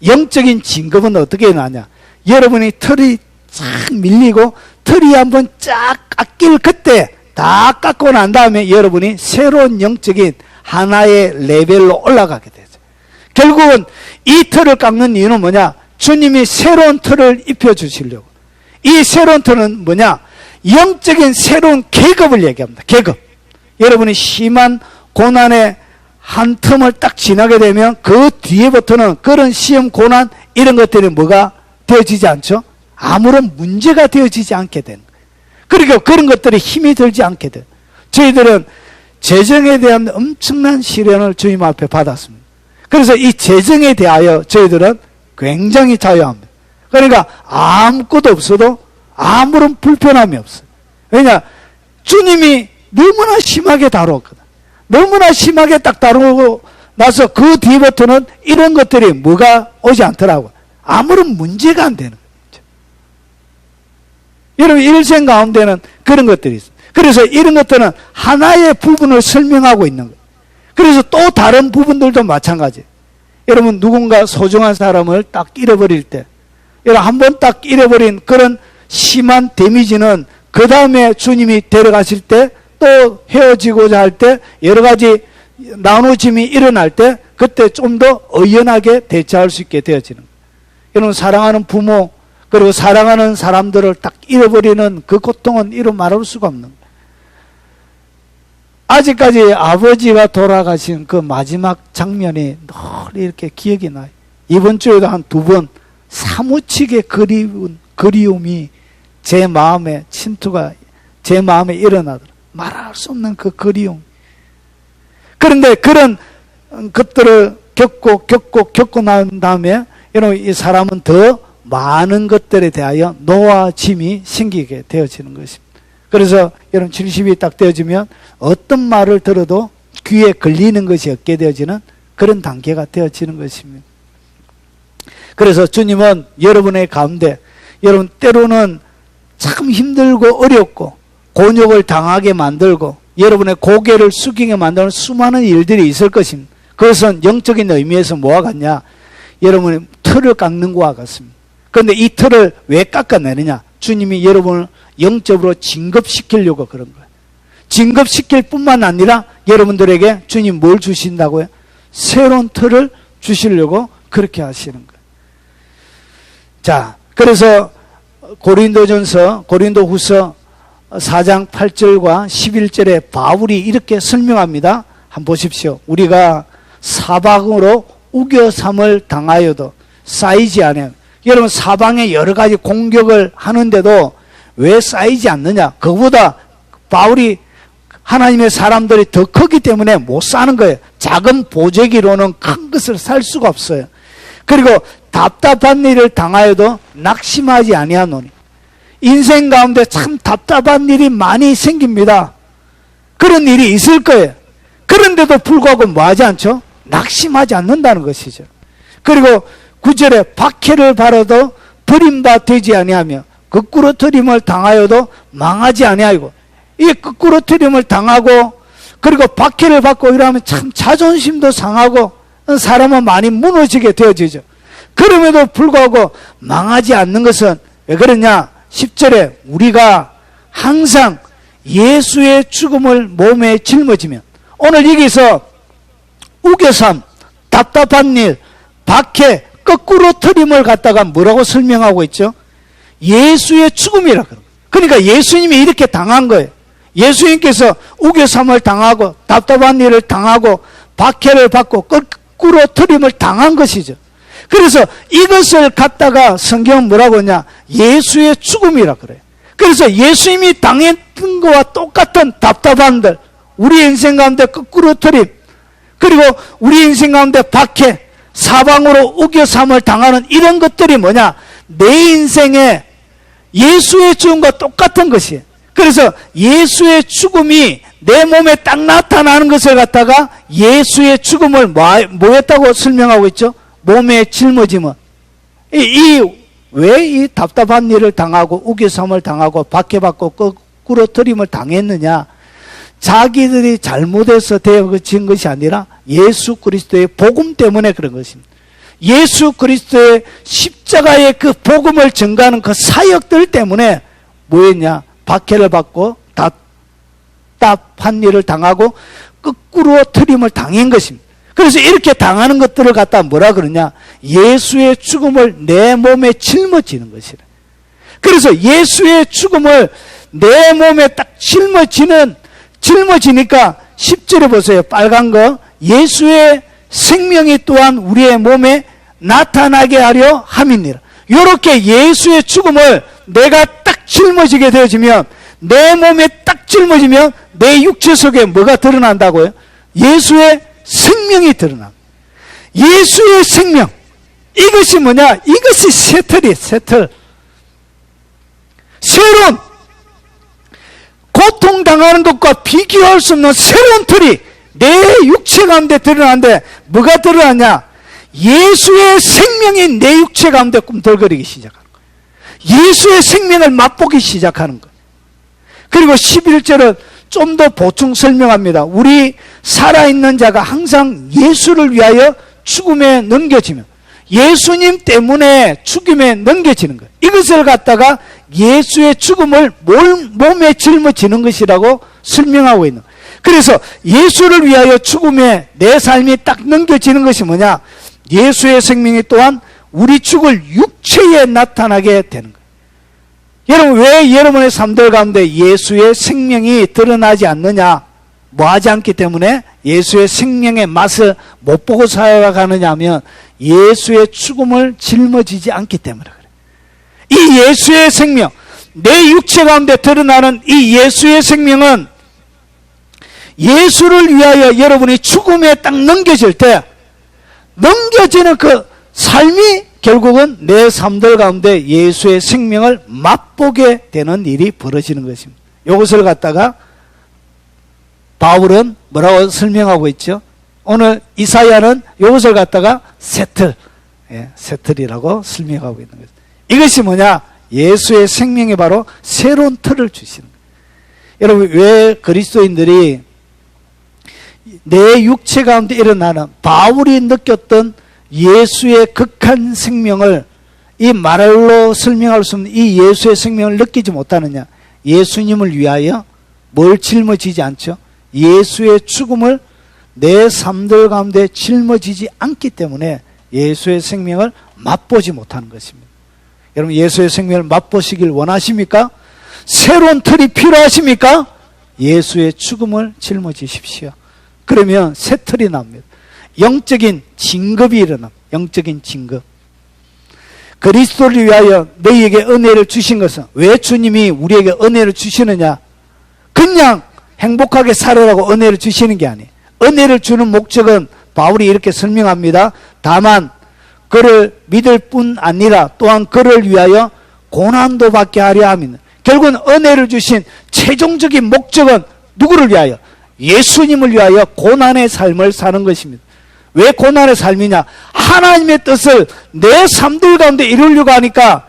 영적인 진급은 어떻게 일어나냐. 여러분이 털이 쫙 밀리고 털이 한번 쫙 깎일 그때 다 깎고 난 다음에 여러분이 새로운 영적인 하나의 레벨로 올라가게 되죠. 결국은 이 털을 깎는 이유는 뭐냐. 주님이 새로운 털을 입혀주시려고. 이 새로운 털은 뭐냐. 영적인 새로운 계급을 얘기합니다. 계급. 여러분이 심한 고난의 한 틈을 딱 지나게 되면 그 뒤에부터는 그런 시험, 고난 이런 것들이 뭐가 되어지지 않죠? 아무런 문제가 되어지지 않게 되는 거예요. 그러니까 그런 것들이 힘이 들지 않게 돼요. 저희들은 재정에 대한 엄청난 시련을 주님 앞에 받았습니다. 그래서 이 재정에 대하여 저희들은 굉장히 자유합니다. 그러니까 아무것도 없어도 아무런 불편함이 없어요. 왜냐? 주님이 너무나 심하게 다루었거든. 너무나 심하게 딱 다루고 나서 그 뒤부터는 이런 것들이 뭐가 오지 않더라고. 아무런 문제가 안 되는 거죠. 여러분 일생 가운데는 그런 것들이 있어요. 그래서 이런 것들은 하나의 부분을 설명하고 있는 거예요. 그래서 또 다른 부분들도 마찬가지예요. 여러분 누군가 소중한 사람을 딱 잃어버릴 때 여러분 한 번 딱 잃어버린 그런 심한 데미지는 그 다음에 주님이 데려가실 때 또 헤어지고자 할 때 여러 가지 나누짐이 일어날 때 그때 좀 더 의연하게 대처할 수 있게 되어지는 거예요. 여러분 사랑하는 부모 그리고 사랑하는 사람들을 딱 잃어버리는 그 고통은 이루 말할 수가 없는 거예요. 아직까지 아버지가 돌아가신 그 마지막 장면이 늘 이렇게 기억이 나요. 이번 주에도 한 2번 사무치게 그리움이 제 마음에 침투가 제 마음에 일어나더라고요. 말할 수 없는 그 그리움. 그런데 그런 것들을 겪고 난 다음에 여러분 이 사람은 더 많은 것들에 대하여 노아짐이 생기게 되어지는 것입니다. 그래서 여러분 70이 딱 되어지면 어떤 말을 들어도 귀에 걸리는 것이 없게 되어지는 그런 단계가 되어지는 것입니다. 그래서 주님은 여러분의 가운데 여러분 때로는 참 힘들고 어렵고 곤욕을 당하게 만들고 여러분의 고개를 숙이게 만드는 수많은 일들이 있을 것입니다. 그것은 영적인 의미에서 뭐와 같냐? 여러분의 털을 깎는 것과 같습니다. 그런데 이 털을 왜 깎아내느냐? 주님이 여러분을 영적으로 진급시키려고 그런 거예요. 진급시킬 뿐만 아니라 여러분들에게 주님 뭘 주신다고요? 새로운 털을 주시려고 그렇게 하시는 거예요. 자, 그래서 고린도후서 4장 8절과 11절에 바울이 이렇게 설명합니다. 한번 보십시오. 우리가 사방으로 우겨삼을 당하여도 쌓이지 않아요. 여러분 사방에 여러 가지 공격을 하는데도 왜 쌓이지 않느냐? 그거보다 바울이 하나님의 사람들이 더 크기 때문에 못 사는 거예요. 작은 보재기로는 큰 것을 살 수가 없어요. 그리고 답답한 일을 당하여도 낙심하지 아니하노니. 인생 가운데 참 답답한 일이 많이 생깁니다. 그런 일이 있을 거예요. 그런데도 불구하고 뭐 하지 않죠? 낙심하지 않는다는 것이죠. 그리고 9절에 박해를 받아도 버림받지 아니하며 거꾸로뜨림을 당하여도 망하지 아니하고 이 거꾸로뜨림을 당하고 그리고 박해를 받고 이러면 참 자존심도 상하고 사람은 많이 무너지게 되어지죠. 그럼에도 불구하고 망하지 않는 것은 왜 그러냐? 10절에 우리가 항상 예수의 죽음을 몸에 짊어지면 오늘 여기서 우겨삼, 답답한 일, 박해, 거꾸로 트림을 갖다가 뭐라고 설명하고 있죠? 예수의 죽음이라 그래요. 그러니까 예수님이 이렇게 당한 거예요. 예수님께서 우겨삼을 당하고 답답한 일을 당하고 박해를 받고 거꾸로 트림을 당한 것이죠. 그래서 이것을 갖다가 성경은 뭐라고 하냐? 예수의 죽음이라 그래요. 그래서 예수님이 당했던 것과 똑같은 답답함들, 우리 인생 가운데 거꾸로 트림, 그리고 우리 인생 가운데 박해, 사방으로 우겨삼을 당하는 이런 것들이 뭐냐? 내 인생에 예수의 죽음과 똑같은 것이에요. 그래서 예수의 죽음이 내 몸에 딱 나타나는 것을 갖다가 예수의 죽음을 뭐였다고 설명하고 있죠? 몸에 짊어지면. 왜 이 답답한 일을 당하고 우겨삼을 당하고 박해받고 거꾸로 트림을 당했느냐? 자기들이 잘못해서 되어진 것이 아니라 예수 그리스도의 복음 때문에 그런 것입니다. 예수 그리스도의 십자가의 그 복음을 전가하는 그 사역들 때문에 뭐였냐? 박해를 받고 답답한 일을 당하고 거꾸로 트림을 당한 것입니다. 그래서 이렇게 당하는 것들을 갖다 뭐라 그러냐? 예수의 죽음을 내 몸에 짊어지는 것이라. 그래서 예수의 죽음을 내 몸에 딱 짊어지니까 10절에 보세요. 빨간 거. 예수의 생명이 또한 우리의 몸에 나타나게 하려 함이니라. 이렇게 예수의 죽음을 내가 딱 짊어지게 되어지면, 내 몸에 딱 짊어지면 내 육체 속에 뭐가 드러난다고요? 예수의 생명이 드러납니다. 예수의 생명. 이것이 뭐냐? 이것이 새틀이에요. 새틀. 새로운 고통당하는 것과 비교할 수 없는 새로운 틀이 내 육체 가운데 드러나는데 뭐가 드러나냐? 예수의 생명이 내 육체 가운데 꿈틀거리기 시작하는 거예요. 예수의 생명을 맛보기 시작하는 거예요. 그리고 11절은 좀 더 보충 설명합니다. 우리 살아있는 자가 항상 예수를 위하여 죽음에 넘겨지면, 예수님 때문에 죽음에 넘겨지는 거예요. 이것을 갖다가 예수의 죽음을 몸에 짊어지는 것이라고 설명하고 있는 거예요. 그래서 예수를 위하여 죽음에 내 삶이 딱 넘겨지는 것이 뭐냐? 예수의 생명이 또한 우리 죽을 육체에 나타나게 되는 거예요. 여러분, 왜 여러분의 삶들 가운데 예수의 생명이 드러나지 않느냐? 뭐 하지 않기 때문에 예수의 생명의 맛을 못 보고 살아가느냐 하면 예수의 죽음을 짊어지지 않기 때문에 그래요. 이 예수의 생명, 내 육체 가운데 드러나는 이 예수의 생명은 예수를 위하여 여러분이 죽음에 딱 넘겨질 때, 넘겨지는 그 삶이 결국은 내 삶들 가운데 예수의 생명을 맛보게 되는 일이 벌어지는 것입니다. 이것을 갖다가 바울은 뭐라고 설명하고 있죠? 오늘 이사야는 이것을 갖다가 새틀, 새틀이라고 설명하고 있는 거죠. 이것이 뭐냐? 예수의 생명이 바로 새로운 틀을 주시는 거예요. 여러분, 왜 그리스도인들이 내 육체 가운데 일어나는 바울이 느꼈던 예수의 극한 생명을 이 말로 설명할 수 없는 이 예수의 생명을 느끼지 못하느냐? 예수님을 위하여 뭘 짊어지지 않죠? 예수의 죽음을 내 삶들 가운데 짊어지지 않기 때문에 예수의 생명을 맛보지 못하는 것입니다. 여러분, 예수의 생명을 맛보시길 원하십니까? 새로운 틀이 필요하십니까? 예수의 죽음을 짊어지십시오. 그러면 새 틀이 납니다. 영적인 진급이 일어납니다. 영적인 진급. 그리스도를 위하여 너희에게 은혜를 주신 것은, 왜 주님이 우리에게 은혜를 주시느냐? 그냥 행복하게 살으라고 은혜를 주시는 게 아니에요. 은혜를 주는 목적은 바울이 이렇게 설명합니다. 다만 그를 믿을 뿐 아니라 또한 그를 위하여 고난도 받게 하려 함이다. 결국은 은혜를 주신 최종적인 목적은 누구를 위하여? 예수님을 위하여 고난의 삶을 사는 것입니다. 왜 고난의 삶이냐? 하나님의 뜻을 내 삶들 가운데 이루려고 하니까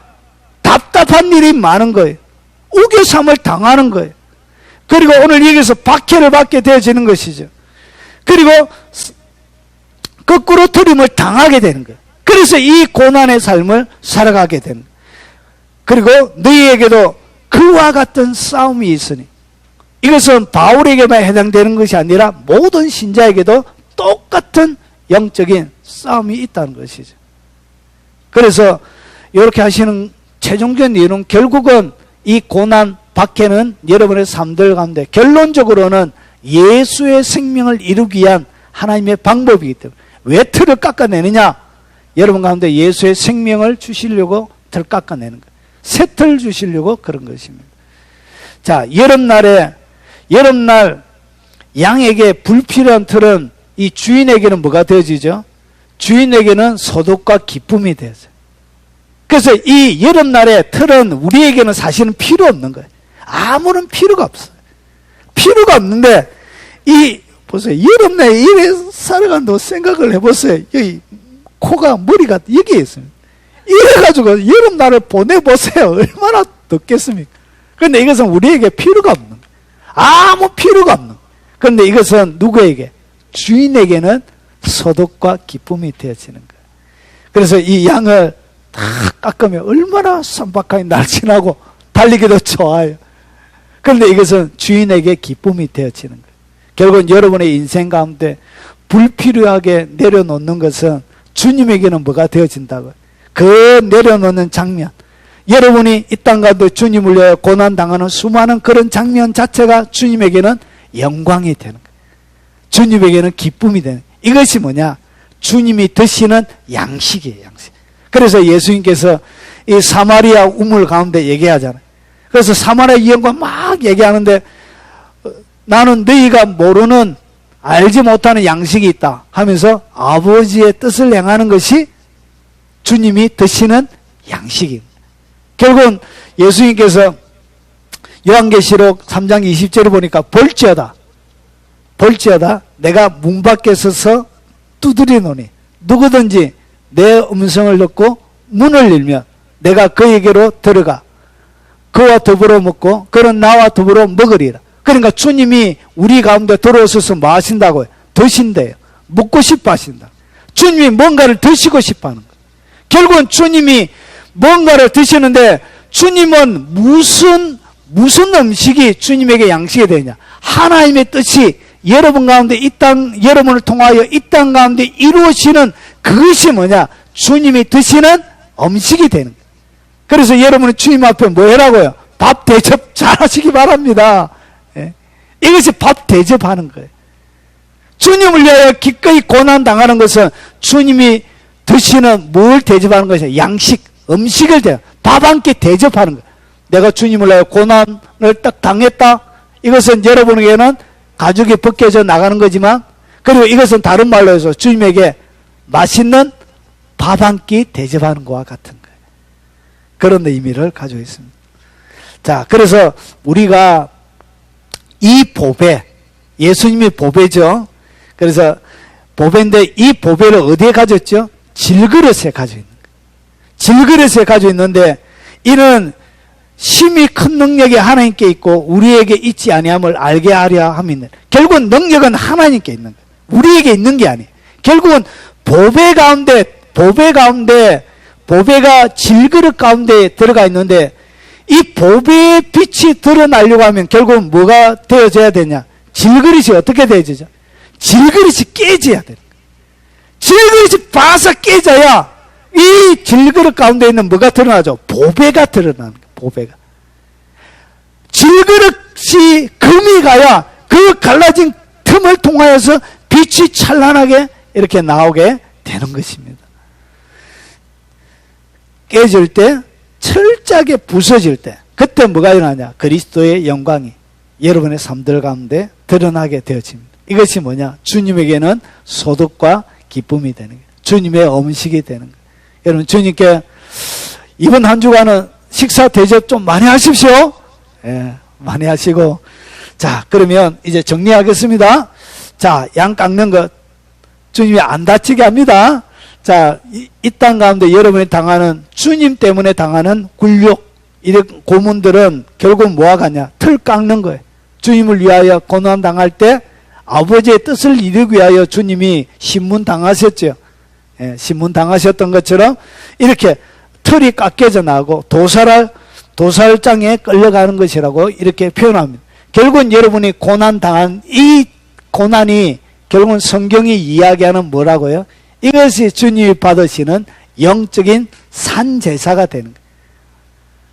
답답한 일이 많은 거예요. 우겨삼을 당하는 거예요. 그리고 오늘 여기서 박해를 받게 되어지는 것이죠. 그리고 거꾸로 트림을 당하게 되는 거예요. 그래서 이 고난의 삶을 살아가게 되는 거예요. 그리고 너희에게도 그와 같은 싸움이 있으니, 이것은 바울에게만 해당되는 것이 아니라 모든 신자에게도 똑같은 영적인 싸움이 있다는 것이죠. 그래서 이렇게 하시는 최종적인 이유는 결국은 이 고난, 박해는 여러분의 삶들 가운데 결론적으로는 예수의 생명을 이루기 위한 하나님의 방법이기 때문에. 왜 틀을 깎아내느냐? 여러분 가운데 예수의 생명을 주시려고 틀 깎아내는 거예요. 새 틀 주시려고 그런 것입니다. 자, 여름날 양에게 불필요한 틀은 이 주인에게는 뭐가 되어지죠? 주인에게는 소득과 기쁨이 되었어요. 그래서 이 여름날의 틀은 우리에게는 사실은 필요 없는 거예요. 아무런 필요가 없어요. 필요가 없는데 보세요. 여름날에 이래 살아간다고 생각을 해보세요. 여기 코가 머리가 여기에 있습니다. 이래가지고 여름날을 보내보세요. 얼마나 덥겠습니까? 그런데 이것은 우리에게 필요가 없는 거예요. 아무 필요가 없는 거예요. 그런데 이것은 누구에게? 주인에게는 소득과 기쁨이 되어지는 거예요. 그래서 이 양을 다 깎으면 얼마나 선박하게 날씬하고 달리기도 좋아요. 그런데 이것은 주인에게 기쁨이 되어지는 거예요. 결국은 여러분의 인생 가운데 불필요하게 내려놓는 것은 주님에게는 뭐가 되어진다고요? 그 내려놓는 장면, 여러분이 이 땅 가운데 주님을 위하여 고난당하는 수많은 그런 장면 자체가 주님에게는 영광이 되는 거예요. 주님에게는 기쁨이 되는 거예요. 이것이 뭐냐? 주님이 드시는 양식이에요. 양식. 그래서 예수님께서 이 사마리아 우물 가운데 얘기하잖아요. 그래서 사마리아 이언과 막 얘기하는데 나는 너희가 모르는 알지 못하는 양식이 있다 하면서 아버지의 뜻을 행하는 것이 주님이 드시는 양식입니다. 결국은 예수님께서 요한계시록 3장 20절에 보니까 볼지어다 내가 문 밖에 서서 두드리노니 누구든지 내 음성을 듣고 문을 열면 내가 그에게로 들어가 그와 더불어 먹고 그는 나와 더불어 먹으리라. 그러니까 주님이 우리 가운데 들어오셔서 뭐 하신다고요? 드신대요. 먹고 싶어 하신다. 주님이 뭔가를 드시고 싶어 하는 거예요. 결국은 주님이 뭔가를 드시는데 주님은 무슨 음식이 주님에게 양식이 되냐? 하나님의 뜻이 여러분 가운데 여러분을 통하여 이 땅 가운데 이루어지는 그것이 뭐냐? 주님이 드시는 음식이 되는 거예요. 그래서 여러분이 주님 앞에 뭐 해라고요? 밥 대접 잘 하시기 바랍니다. 예. 이것이 밥 대접하는 거예요. 주님을 위하여 기꺼이 고난당하는 것은 주님이 드시는 뭘 대접하는 것이냐? 양식, 음식을 밥 한 끼 대접하는 거예요. 내가 주님을 위하여 고난을 딱 당했다. 이것은 여러분에게는 가죽이 벗겨져 나가는 거지만, 그리고 이것은 다른 말로 해서 주님에게 맛있는 밥 한 끼 대접하는 것과 같은 거예요. 그런 의미를 가지고 있습니다. 자, 그래서 우리가 이 보배, 예수님이 보배죠. 그래서 보배인데 이 보배를 어디에 가졌죠? 질그릇에 가지고 있는 거예요. 질그릇에 가지고 있는데 이는 심히 큰 능력이 하나님께 있고 우리에게 있지 아니함을 알게 하려 함이네. 결국은 능력은 하나님께 있는 거예요. 우리에게 있는 게 아니에요. 결국은 보배가 질그릇 가운데 들어가 있는데 이 보배의 빛이 드러나려고 하면 결국은 뭐가 되어져야 되냐? 질그릇이 어떻게 되어지죠? 질그릇이 깨져야 돼요. 질그릇이 바싹 깨져야 이 질그릇 가운데 있는 뭐가 드러나죠? 보배가 드러나는 거예요. 보배가. 질그릇이 금이 가야 그 갈라진 틈을 통하여서 빛이 찬란하게 이렇게 나오게 되는 것입니다. 깨질 때, 철저하게 부서질 때, 그때 뭐가 일어나냐? 그리스도의 영광이 여러분의 삶들 가운데 드러나게 되어집니다. 이것이 뭐냐? 주님에게는 소득과 기쁨이 되는 거예요. 주님의 음식이 되는 거예요. 여러분, 주님께 이번 한 주간은 식사 대접 좀 많이 하십시오. 예, 많이 하시고. 자, 그러면 이제 정리하겠습니다. 자, 양 깎는 것 주님이 안 다치게 합니다. 자, 이 땅 가운데 여러분이 당하는, 주님 때문에 당하는 굴욕, 이런 고문들은 결국 뭐와 같냐? 틀 깎는 거예요. 주님을 위하여 고난 당할 때 아버지의 뜻을 이루기 위하여 주님이 신문 당하셨죠. 예, 신문 당하셨던 것처럼 이렇게 틀이 깎여져 나가고 도살장에 끌려가는 것이라고 이렇게 표현합니다. 결국은 여러분이 고난 당한 이 고난이 결국은 성경이 이야기하는 뭐라고요? 이것이 주님이 받으시는 영적인 산제사가 되는 거예요.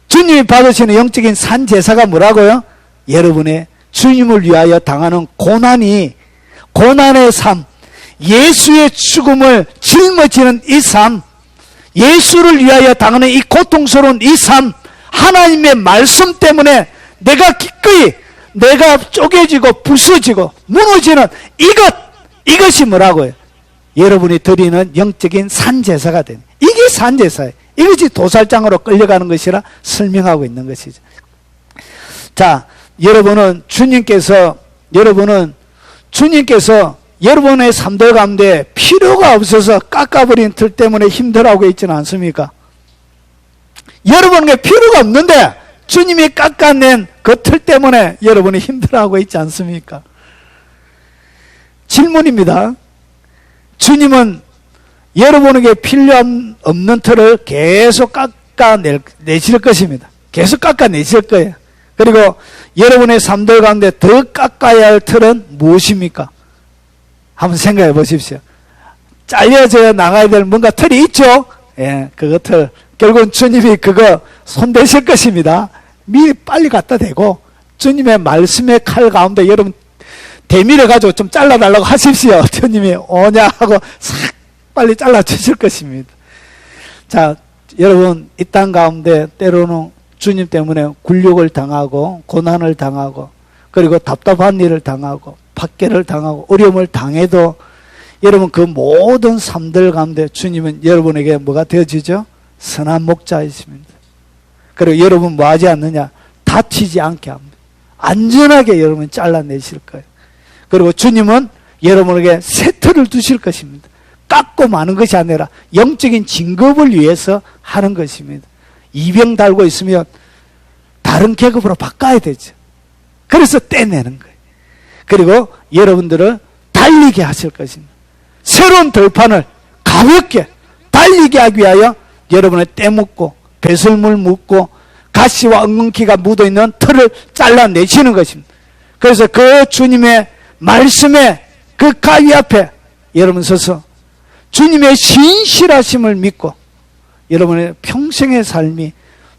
주님이 받으시는 영적인 산제사가 뭐라고요? 여러분의 주님을 위하여 당하는 고난의 삶, 예수의 죽음을 짊어지는 이 삶, 예수를 위하여 당하는 이 고통스러운 이 삶, 하나님의 말씀 때문에 내가 기꺼이 내가 쪼개지고 부서지고 무너지는 이것이 뭐라고요? 여러분이 드리는 영적인 산제사가 되는, 이게 산제사예요. 이것이 도살장으로 끌려가는 것이라 설명하고 있는 것이죠. 자, 여러분은 주님께서 여러분의 삶들 가운데 필요가 없어서 깎아버린 틀 때문에 힘들어하고 있지는 않습니까? 여러분에게 필요가 없는데 주님이 깎아낸 그 틀 때문에 여러분이 힘들어하고 있지 않습니까? 질문입니다. 주님은 여러분에게 필요 없는 틀을 계속 깎아내실 것입니다. 계속 깎아내실 거예요. 그리고 여러분의 삶들 가운데 더 깎아야 할 틀은 무엇입니까? 한번 생각해 보십시오. 잘려져야 나가야 될 뭔가 틀이 있죠? 예, 그거 틀. 결국은 주님이 그거 손대실 것입니다. 미리 빨리 갖다 대고 주님의 말씀의 칼 가운데 여러분 대밀어 가지고 좀 잘라달라고 하십시오. 주님이 오냐 하고 싹 빨리 잘라주실 것입니다. 자, 여러분 이 땅 가운데 때로는 주님 때문에 굴욕을 당하고 고난을 당하고 그리고 답답한 일을 당하고 박해를 당하고 어려움을 당해도 여러분 그 모든 삶들 가운데 주님은 여러분에게 뭐가 되어지죠? 선한 목자이십니다. 그리고 여러분 뭐 하지 않느냐? 다치지 않게 합니다. 안전하게 여러분 잘라내실 거예요. 그리고 주님은 여러분에게 새 틀을 두실 것입니다. 깎고 마는 것이 아니라 영적인 진급을 위해서 하는 것입니다. 이병 달고 있으면 다른 계급으로 바꿔야 되죠. 그래서 떼내는 거예요. 그리고 여러분들을 달리게 하실 것입니다. 새로운 들판을 가볍게 달리게 하기 위하여 여러분의 때묻고 배설물 묻고 가시와 엉겅퀴가 묻어있는 틀을 잘라내시는 것입니다. 그래서 그 주님의 말씀에 그 가위 앞에 여러분 서서 주님의 신실하심을 믿고 여러분의 평생의 삶이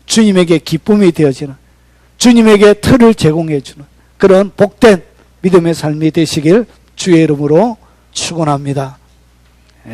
주님에게 기쁨이 되어지는, 주님에게 틀을 제공해 주는 그런 복된 믿음의 삶이 되시길 주의 이름으로 축원합니다.